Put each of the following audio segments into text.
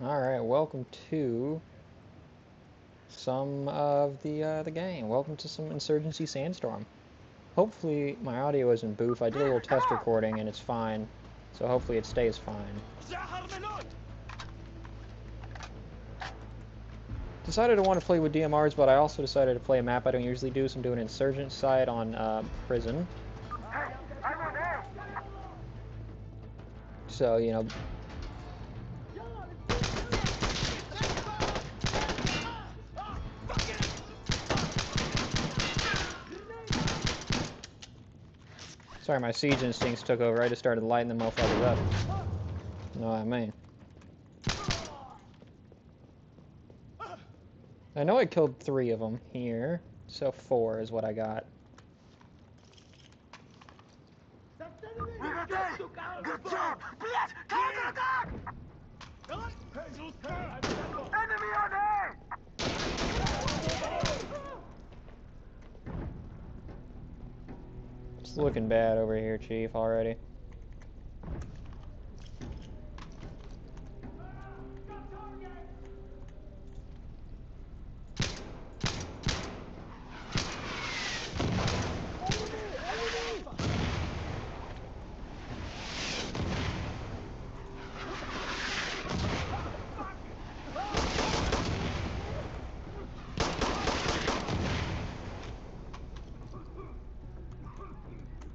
Alright, welcome to some of the game. Welcome to some Insurgency Sandstorm. Hopefully my audio isn't boof. I did a little test recording and it's fine. So hopefully it stays fine. Decided I want to play with DMRs, but I also decided to play a map I don't usually do, so I'm doing Insurgent side on Prison. So, you know... Sorry, my siege instincts took over. I just started lighting the motherfuckers up. You know what I mean? I know I killed 3 of them here, so 4 is what I got. Good job! Enemy on air! It's looking bad over here, Chief, already.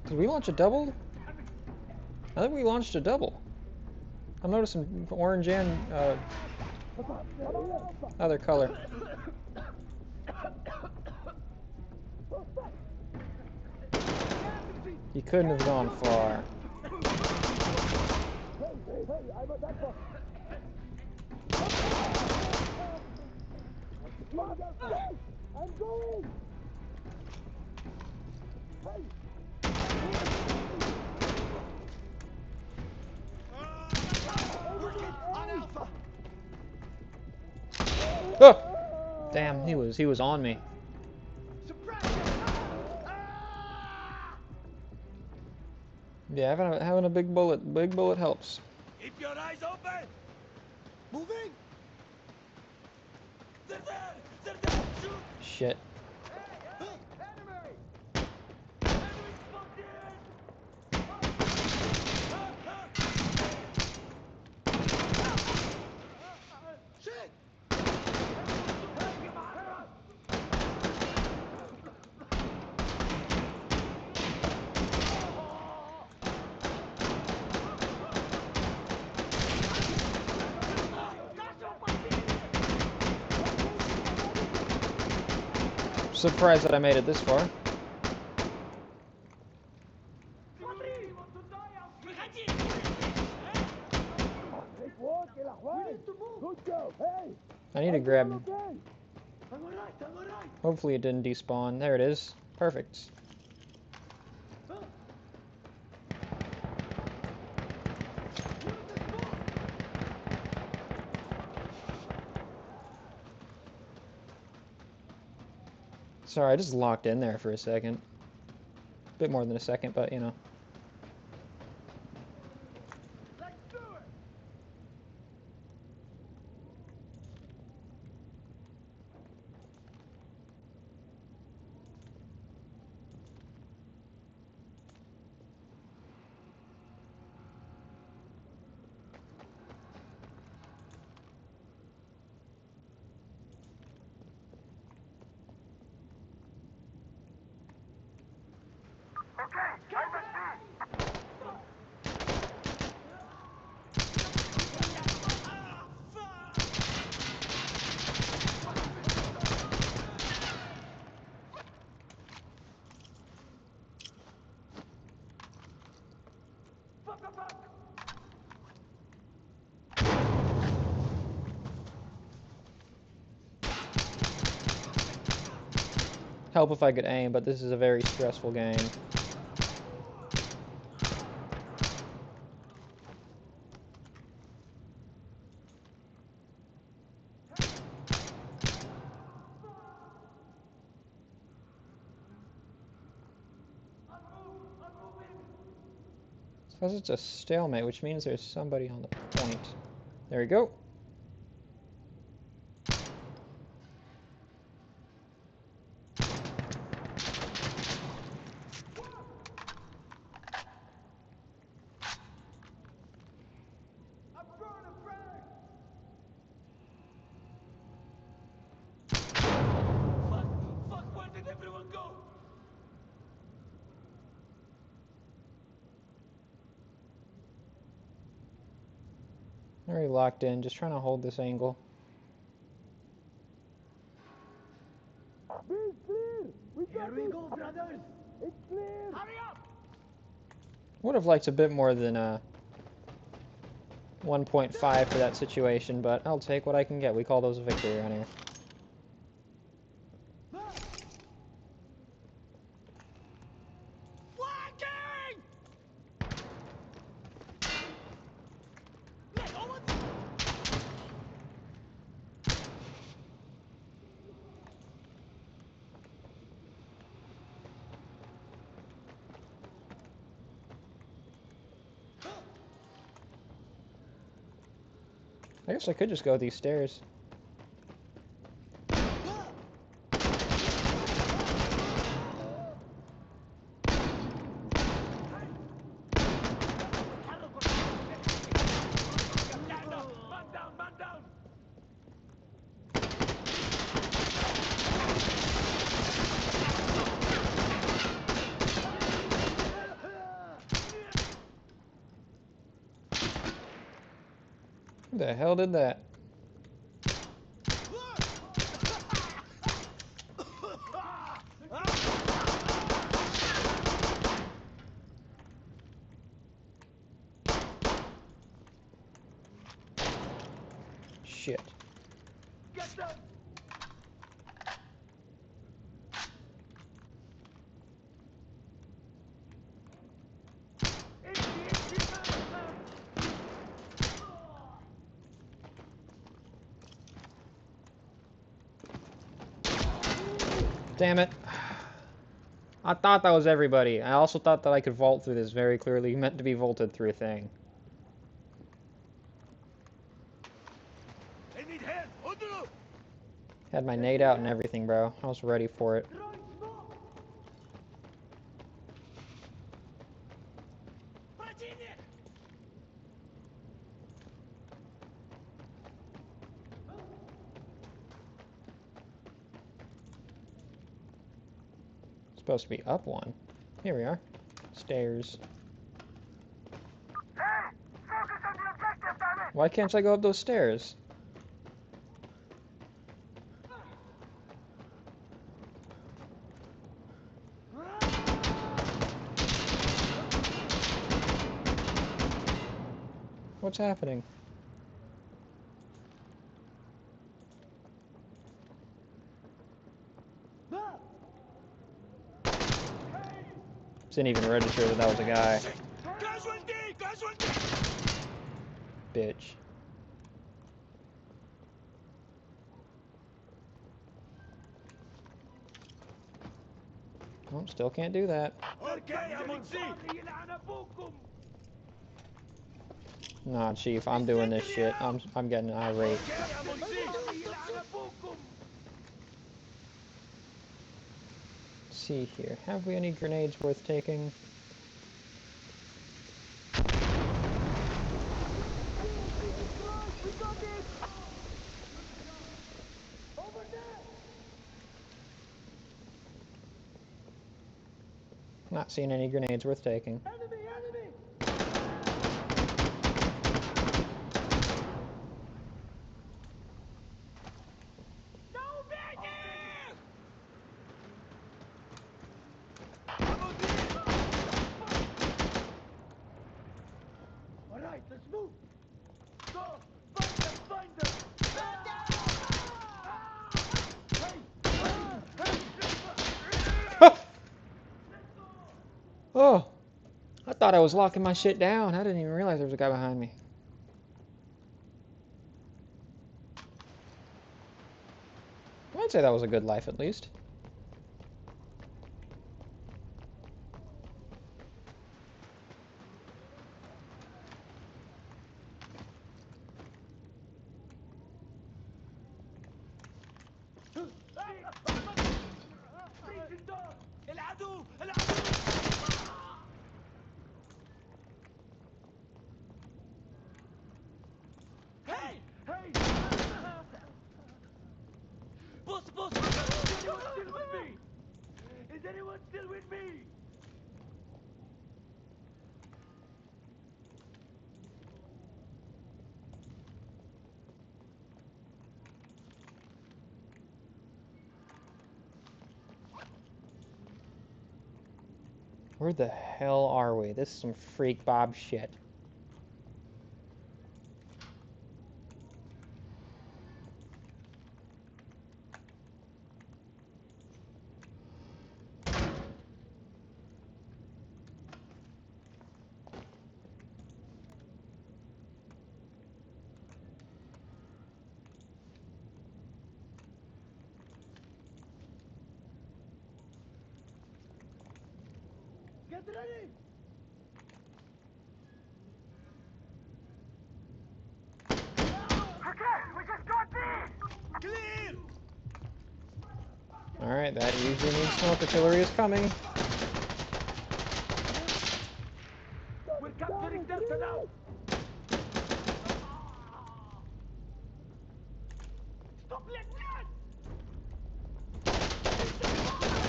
Did we launch a double? I think we launched a double. I'm noticing orange and other color. You couldn't have gone far. I'm going! Oh! Damn, he was on me. Yeah, having a big bullet helps. Keep your eyes open! Moving! They're there! They're there! Shoot! Shit. Hey! Enemy! Enemy spotted! Shit! Surprised that I made it this far. I need to grab... Hopefully it didn't despawn. There it is. Perfect. Sorry, I just locked in there for a second. Bit more than a second, but you know. Help if I could aim, but this is a very stressful game. Because it's a stalemate, which means there's somebody on the point. There we go. Already locked in, just trying to hold this angle. Be clear! Here we go, brothers! It's clear! Hurry up! Would have liked a bit more than 1.5 for that situation, but I'll take what I can get. We call those a victory around here. Flanking! I guess I could just go these stairs. Man down! Who the hell did that? Shit. Get them! Damn it. I thought that was everybody. I also thought that I could vault through this very clearly meant to be vaulted through a thing. I need help! Udulu! Had my nade out and everything, bro. I was ready for it. Supposed to be up one. Here we are. Stairs. Hey! Focus on the objective, damn it! Why can't I go up those stairs? What's happening? Didn't even register that that was a guy. Casualty! Casualty! Bitch. Oh, still can't do that. Okay, I'm on scene! Nah, Chief, I'm doing this shit. I'm getting irate. Okay, I'm on scene! Let's see here. Have we any grenades worth taking? We got it! Over there! Not seeing any grenades worth taking. Enemy! Enemy! No baby! I'm on scene! Alright, let's move! Go! Find them! Find them! Oh! I thought I was locking my shit down. I didn't even realize there was a guy behind me. I'd say that was a good life, at least. العدو! العدو! Hey! Hey! Boss! Boss! Is anyone still with me? Is anyone still with me? Where the hell are we? This is some freak Bob shit. Get ready! Okay, we just got this! Clear! Alright, that usually means smoke artillery is coming. We're capturing Delta now! Stop letting that!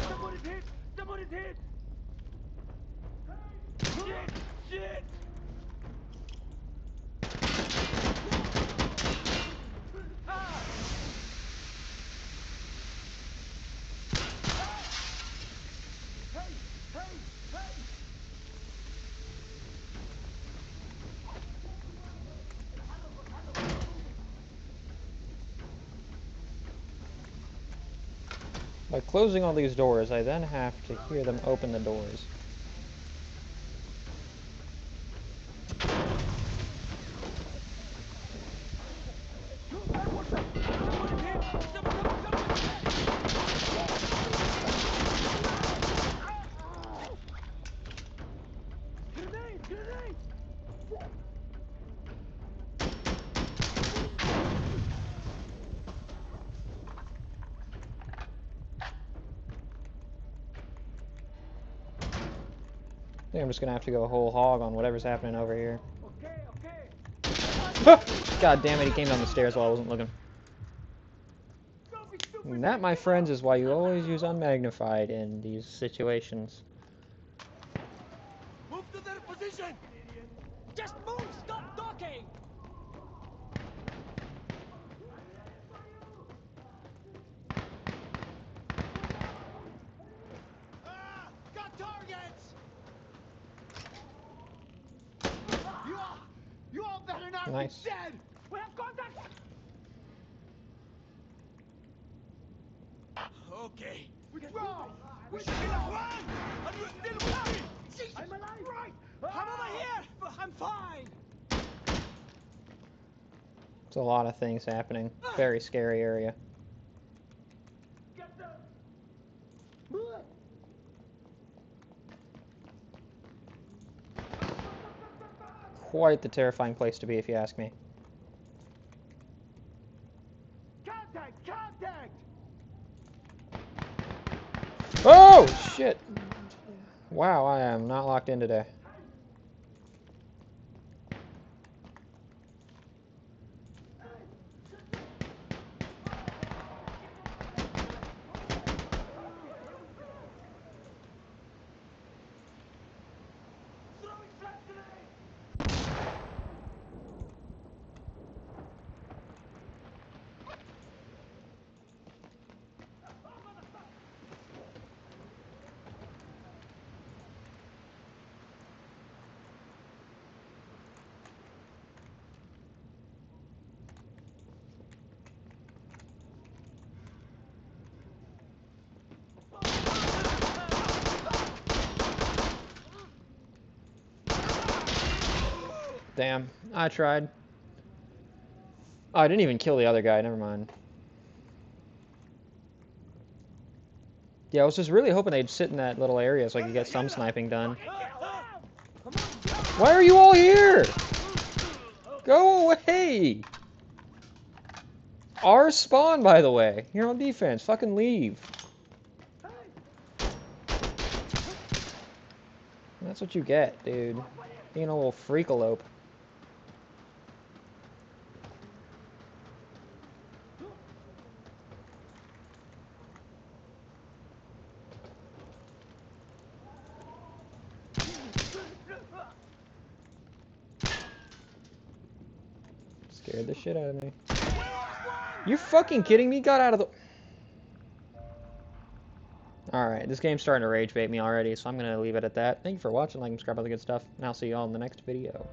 Somebody's hit! Somebody's hit! Shit! Shit! Ah! Hey! Hey! Hey! By closing all these doors, I then have to hear them open the doors. Grenade! Grenade! I think I'm just gonna have to go whole hog on whatever's happening over here. Okay, okay. God damn it, he came down the stairs while I wasn't looking. Don't be stupid. And that, my friends, is why you always use unmagnified in these situations. Move to their position. Just move. Stop talking. Ah, got targets. You all better not Nice. be dead. We have contact. Okay. Withdraw. We should run. And you're still with me. Jesus I'm alive. Right. I'm over here. I'm fine. It's a lot of things happening. Very scary area. Get the... Quite the terrifying place to be, if you ask me. Contact! Contact! Oh, shit! Wow, I am not locked in today. Throwing flash grenade! Damn, I tried. Oh, I didn't even kill the other guy, never mind. Yeah, I was just really hoping they'd sit in that little area so I could get some sniping done. Why are you all here? Go away! Our spawn, by the way. You're on defense. Fucking leave. That's what you get, dude. Being a little freakalope. Scared the shit out of me. You fucking kidding me? Got out of the... Alright, this game's starting to rage bait me already, so I'm going to leave it at that. Thank you for watching, like and subscribe, all the good stuff, and I'll see you all in the next video.